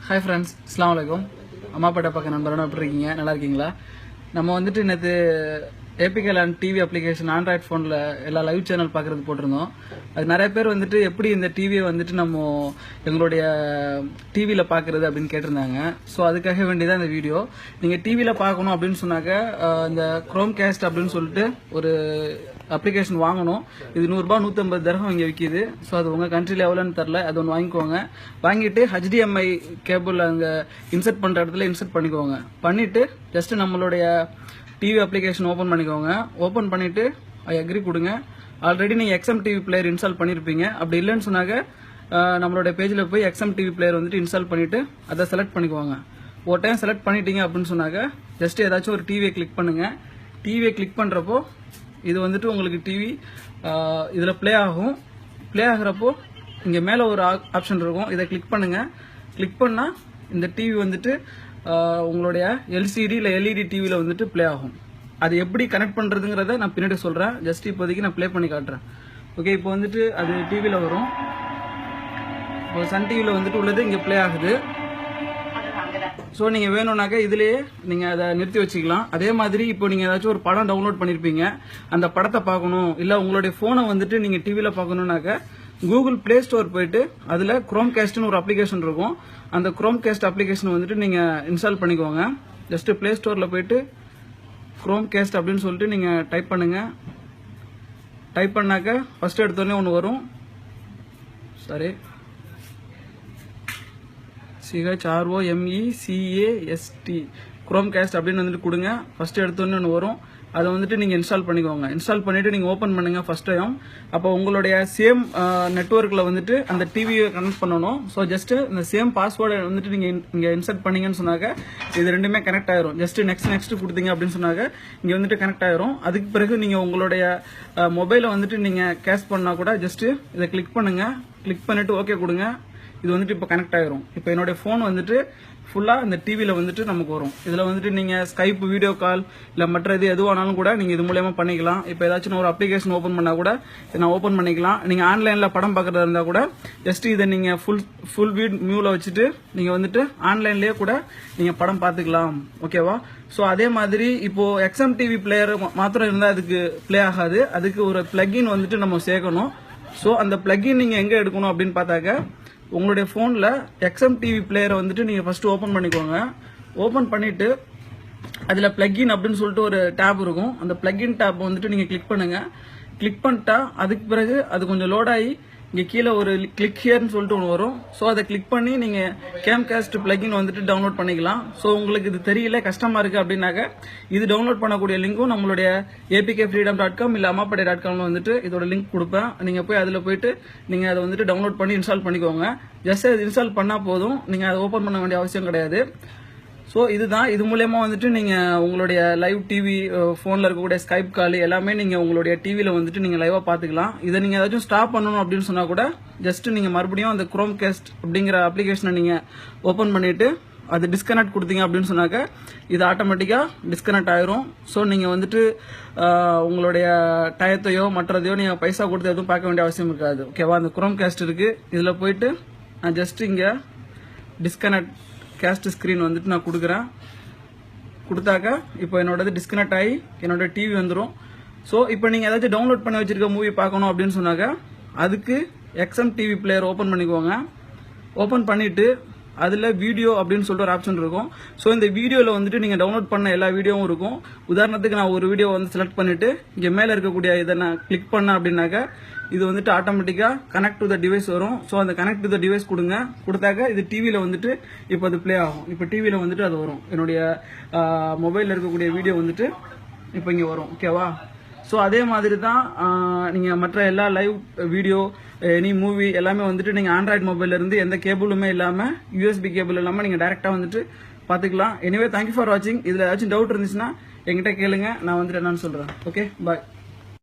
Hi friends, அஸ்ஸலாமு அலைக்கும். அம்மா பாட்ட பக்கம் நண்பரோட எப்படி இருக்கீங்க? நல்லா இருக்கீங்களா? நம்ம வந்துட்டு நேற்று APK land TV application Android ஃபோனில் எல்லா லைவ் சேனல் பார்க்குறது போட்டிருந்தோம். அது நிறைய பேர் வந்துட்டு எப்படி இந்த டிவியை வந்துட்டு நம்ம எங்களுடைய டிவியில் பார்க்குறது அப்படின்னு கேட்டிருந்தாங்க. ஸோ அதுக்காக வேண்டியதான் இந்த வீடியோ. நீங்கள் டிவியில் பார்க்கணும் அப்படின்னு சொன்னாக்க இந்த குரோம் கேஸ்ட் அப்படின்னு சொல்லிட்டு ஒரு அப்ளிகேஷன் வாங்கணும். இது 100 ரூபாய் 150 தரகம் இங்கே விற்கிது. ஸோ அது உங்கள் கண்ட்ரியில் எவ்வளோன்னு தெரில, அது ஒன்று வாங்கிக்கோங்க. வாங்கிட்டு HDMI கேபிள் அங்கே இன்சர்ட் பண்ணுற இடத்துல இன்சர்ட் பண்ணிக்கோங்க. பண்ணிவிட்டு ஜஸ்ட்டு நம்மளுடைய டிவி அப்ளிகேஷன் ஓப்பன் பண்ணிக்கோங்க. ஓப்பன் பண்ணிவிட்டு ஐ அக்ரி கொடுங்க. ஆல்ரெடி நீங்கள் XM டிவி பிளேயர் இன்ஸ்டால் பண்ணியிருப்பீங்க. அப்படி இல்லைன்னு சொன்னாக்க நம்மளுடைய பேஜில் போய் XM டிவி பிளேயர் வந்துட்டு இன்ஸ்டால் பண்ணிவிட்டு அதை செலக்ட் பண்ணிக்கோங்க. ஒரு டைம் செலக்ட் பண்ணிட்டீங்க அப்படின்னு சொன்னாக்க ஜஸ்ட் ஏதாச்சும் ஒரு டிவியை கிளிக் பண்ணுங்கள். டிவியை கிளிக் பண்ணுறப்போ இது வந்துட்டு உங்களுக்கு டிவி இதில் ப்ளே ஆகும். ப்ளே ஆகிறப்போ இங்கே மேலே ஒரு ஆப்ஷன் இருக்கும், இதை கிளிக் பண்ணுங்கள். கிளிக் பண்ணால் இந்த டிவி வந்துட்டு உங்களுடைய LCD இல்லை LED டிவியில் வந்துட்டு ப்ளே ஆகும். அது எப்படி கனெக்ட் பண்ணுறதுங்கிறத நான் பின்னாடி சொல்கிறேன். ஜஸ்ட் இப்போதைக்கு நான் ப்ளே பண்ணி காட்டுறேன். ஓகே, இப்போ வந்துட்டு அது டிவியில் வரும். இப்போ சன் டிவியில் வந்துட்டு உள்ளது இங்கே ப்ளே ஆகுது. ஸோ நீங்கள் வேணும்னாக்க இதுலேயே நீங்கள் அதை நிறுத்தி வச்சுக்கலாம். அதே மாதிரி இப்போ நீங்கள் ஏதாச்சும் ஒரு படம் டவுன்லோட் பண்ணியிருப்பீங்க, அந்த படத்தை பார்க்கணும், இல்லை உங்களுடைய ஃபோனை வந்துட்டு நீங்கள் டிவியில் பார்க்கணுன்னாக்க கூகுள் பிளே ஸ்டோர் போயிட்டு அதில் குரோம் கேஸ்ட்னு ஒரு அப்ளிகேஷன் இருக்கும். அந்த குரோம் கேஸ்ட் அப்ளிகேஷன் வந்துட்டு நீங்கள் இன்ஸ்டால் பண்ணிக்கோங்க. ஜஸ்ட்டு பிளே ஸ்டோரில் போயிட்டு குரோம் கேஸ்ட் அப்படின்னு சொல்லிட்டு நீங்கள் டைப் பண்ணுங்கள். டைப் பண்ணாக்க ஃபஸ்ட்டு எடுத்தோடனே ஒன்று வரும். சாரி, CHROMECAST குரோம் கேஸ்ட் அப்படின்னு வந்துட்டு கொடுங்க. ஃபஸ்ட்டு எடுத்தோன்னு ஒன்று வரும், அதை வந்துட்டு நீங்கள் இன்ஸ்டால் பண்ணிக்கோங்க. இன்ஸ்டால் பண்ணிவிட்டு நீங்கள் ஓப்பன் பண்ணுங்கள் ஃபஸ்ட் டைம். அப்போ உங்களுடைய சேம் நெட்வொர்க்கில் வந்துட்டு அந்த டிவியை கனெக்ட் பண்ணணும். ஸோ ஜஸ்ட்டு இந்த சேம் பாஸ்வேர்டை வந்துட்டு நீங்கள் இங்கே இன்சர்ட் பண்ணீங்கன்னு சொன்னாக்க இது ரெண்டுமே கனெக்ட் ஆயிரும். ஜஸ்ட்டு நெக்ஸ்ட் கொடுத்தீங்க அப்படின்னு சொன்னாக்க இங்கே வந்துட்டு கனெக்ட் ஆயிரும். அதுக்கு பிறகு நீங்கள் உங்களுடைய மொபைலை வந்துட்டு நீங்கள் கேஷ் பண்ணால் கூட ஜஸ்ட்டு இதை கிளிக் பண்ணுங்கள். கிளிக் பண்ணிவிட்டு ஓகே கொடுங்க. இது வந்துட்டு இப்போ கனெக்ட் ஆயிரும். இப்போ என்னுடைய ஃபோன் வந்துட்டு ஃபுல்லாக இந்த டிவியில் வந்துட்டு நமக்கு வரும். இதில் வந்துட்டு நீங்கள் ஸ்கைப் வீடியோ கால் இல்லை மற்ற எதுவானாலும் கூட நீங்கள் இது மூலயமா பண்ணிக்கலாம். இப்போ ஏதாச்சும் ஒரு அப்ளிகேஷன் ஓப்பன் பண்ணால் கூட நான் ஓப்பன் பண்ணிக்கலாம். நீங்கள் ஆன்லைனில் படம் பார்க்குறதா இருந்தால் கூட ஜஸ்ட் இதை நீங்கள் ஃபுல் வியூவில் வச்சுட்டு நீங்கள் வந்துட்டு ஆன்லைன்லேயே கூட நீங்கள் படம் பார்த்துக்கலாம். ஓகேவா? ஸோ அதே மாதிரி இப்போது XM டிவி பிளேயர் மாத்திரம் இருந்தால் அதுக்கு ப்ளே ஆகாது. அதுக்கு ஒரு பிளக்இன் வந்துட்டு நம்ம சேர்க்கணும். ஸோ அந்த பிளக்இன் நீங்கள் எங்கே எடுக்கணும் அப்படின்னு பார்த்தாக்க உங்களுடைய ஃபோனில் XM டிவி பிளேயரை வந்துட்டு நீங்கள் ஃபஸ்ட்டு ஓப்பன் பண்ணிக்கோங்க. ஓப்பன் பண்ணிவிட்டு அதில் பிளக்இன் அப்படின்னு சொல்லிட்டு ஒரு டேப் இருக்கும். அந்த பிளக்இன் டேப் வந்துட்டு நீங்கள் கிளிக் பண்ணுங்கள். கிளிக் பண்ணிட்டா அதுக்கு பிறகு அது கொஞ்சம் லோட் ஆகி இங்கே கீழே ஒரு கிளிக் ஹியர்னு சொல்லிட்டு ஒன்று வரும். ஸோ அதை கிளிக் பண்ணி நீங்கள் கேம்காஸ்ட் பிளக்இன் வந்துட்டு டவுன்லோட் பண்ணிக்கலாம். ஸோ உங்களுக்கு இது தெரியல, கஷ்டமாக இருக்குது அப்படின்னாக்க இது டவுன்லோட் பண்ணக்கூடிய லிங்க்கும் நம்மளுடைய apkfreedom.com இல்லை ammapatai.com வந்துட்டு இதோட லிங்க் கொடுப்பேன். நீங்கள் போய் அதில் போயிட்டு நீங்கள் அதை வந்துட்டு டவுன்லோட் பண்ணி இன்ஸ்டால் பண்ணிக்கோங்க. ஜஸ்ட் அது இன்ஸ்டால் பண்ணால் போதும், நீங்கள் அதை ஓப்பன் பண்ண வேண்டிய அவசியம் கிடையாது. ஸோ இதுதான், இது மூலயமா வந்துட்டு நீங்கள் உங்களுடைய லைவ் டிவி ஃபோனில் இருக்கக்கூடிய ஸ்கைப் கால் எல்லாமே நீங்கள் உங்களுடைய டிவியில் வந்துட்டு நீங்கள் லைவாக பார்த்துக்கலாம். இதை நீங்கள் ஏதாச்சும் ஸ்டாப் பண்ணணும் அப்படின்னு சொன்னால் கூட ஜஸ்ட்டு நீங்கள் மறுபடியும் அந்த குரோம் கேஸ்ட் அப்படிங்கிற அப்ளிகேஷனை நீங்கள் ஓப்பன் பண்ணிவிட்டு அது டிஸ்கனெக்ட் கொடுத்தீங்க அப்படின்னு சொன்னாக்க இது ஆட்டோமேட்டிக்காக டிஸ்கனெக்ட் ஆயிரும். ஸோ நீங்கள் வந்துட்டு உங்களுடைய டயத்தையோ மற்றதையோ நீங்கள் பைசா கொடுத்து எதுவும் பார்க்க வேண்டிய அவசியம் இருக்காது. ஓகேவா? அந்த குரோம் கேஸ்ட் இருக்குது, இதில் போயிட்டு நான் ஜஸ்ட்டு இங்கே டிஸ்கனெக்ட் கேஸ்ட் ஸ்க்ரீன் வந்துட்டு நான் கொடுக்குறேன். கொடுத்தாக்க இப்போ என்னோடது டிஸ்கனெக்ட் ஆகி என்னோட டிவி வந்துடும். ஸோ இப்போ நீங்கள் ஏதாச்சும் டவுன்லோட் பண்ணி வச்சுருக்க மூவி பார்க்கணும் அப்படின்னு சொன்னாக்க அதுக்கு XM டிவி பிளேயர் ஓப்பன் பண்ணிக்கோங்க. ஓப்பன் பண்ணிவிட்டு அதில் வீடியோ அப்படின்னு சொல்லிட்டு ஒரு ஆப்ஷன் இருக்கும். ஸோ இந்த வீடியோவில் வந்துட்டு நீங்கள் டவுன்லோட் பண்ண எல்லா வீடியோவும் இருக்கும். உதாரணத்துக்கு நான் ஒரு வீடியோ வந்து செலக்ட் பண்ணிவிட்டு இங்கே மேலே இருக்கக்கூடிய இதை நான் கிளிக் பண்ணேன் அப்படின்னாக்க இது வந்துட்டு ஆட்டோமேட்டிக்காக கனெக்ட் டு த டிவைஸ் வரும். ஸோ அந்த கனெக்ட் டு த டிவைஸ் கொடுங்க. கொடுத்தாக்க இது டிவியில் வந்துட்டு இப்போ அது ப்ளே ஆகும். இப்போ டிவியில் வந்துட்டு அது வரும். என்னுடைய மொபைலில் இருக்கக்கூடிய வீடியோ வந்துட்டு இப்போ இங்கே வரும். ஓகேவா? ஸோ அதே மாதிரி தான் நீங்கள் மற்ற எல்லா லைவ் வீடியோ எனி மூவி எல்லாமே வந்துட்டு நீங்கள் ஆண்ட்ராய்டு மொபைல்லேருந்து எந்த கேபிளுமே இல்லாமல் USB கேபிள் இல்லாமல் நீங்கள் டேரெக்டாக வந்துட்டு பார்த்துக்கலாம். எனிவே தேங்க்யூ ஃபார் வாட்சிங். இதில் ஏதாச்சும் டவுட் இருந்துச்சுன்னா என்கிட்ட கேளுங்க, நான் வந்துட்டு என்னன்னு சொல்கிறேன். ஓகே, பாய்.